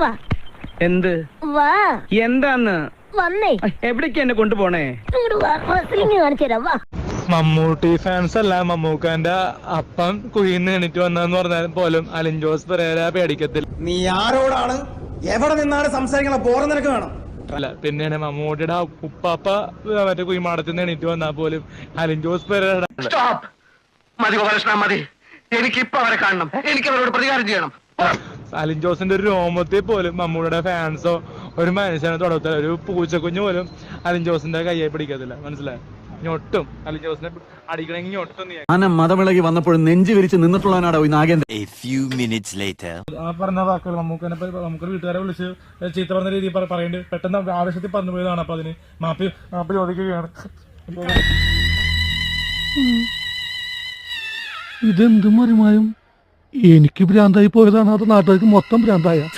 വാ. എന്ത് വാ. എന്താന്ന് വന്നേ. എവിടേക്ക് എന്നെ കൊണ്ടുപോണേ? ഇങ്ങോട്ട് വാ, റെസ്ലിംഗ് കാണിച്ചു തരാം. വാ. മമ്മൂട്ടി ഫാൻസ് അല്ല, മമ്മൂക്കാന്റെ അപ്പം കുഴിന്ന് എണീറ്റ് വന്നെന്ന് പറഞ്ഞാലും പോലും അലിൻ ജോസ് പെരേര പേടിക്കത്തില്ല. നീ ആരോടാണ് എവിടെ നിന്നാണ് സംസാരിക്കണ ബോറ നിനക്ക് വേണം? അല്ല പിന്നെയാണ് മമ്മൂട്ടിയുടെ ഉപ്പാപ്പ മറ്റേ കുഴിമാടത്തിൽ നിന്ന് എണീറ്റ് വന്നാൽ പോലും അലിൻ ജോസ് പെരേര മതി ഗോപാലകൃഷ്ണ, മതി. എനിക്കിപ്പോ അവരെ കാണണം. എനിക്ക് അവരോട് പ്രതികാരം ചെയ്യണം. അലിൻ ജോസിന്റെ ഒരു രോമത്തിൽ പോലും മമ്മൂട്ടിയുടെ ഫാൻസോ ഒരു മനുഷ്യനെ തൊടത്തില്ല. ഒരു പൂച്ചക്കുഞ്ഞു പോലും അലിൻ ജോസിന്റെ കയ്യെ പിടിക്കത്തില്ല. മനസ്സിലായോ? ഞൊട്ടും അലിൻ ജോസിനെ അടിക്കണമെങ്കിൽ ഞൊട്ടും നീ മതമിളകി വന്നപ്പോഴും നെഞ്ചു വിരിച്ച് നിന്നിട്ടുള്ളവനാടോ ഈ നാഗേന്ദ്രൻ. ആ പറഞ്ഞ വാക്കുകൾ നമുക്ക് വീട്ടുകാരെ വിളിച്ച് ചീത്ത പറഞ്ഞ രീതിയിൽ പറയേണ്ടി പെട്ടെന്ന് ആവശ്യത്തിൽ പറഞ്ഞു പോയതാണ്. അപ്പൊ അതിന് മാപ്പ് ചോദിക്കുകയാണ്. ഇതെന്ത് മറിമായും എനിക്ക് ഭ്രാന്തായി പോയതാണ്, അത് നാട്ടുകാർക്ക് മൊത്തം ഭ്രാന്തായ.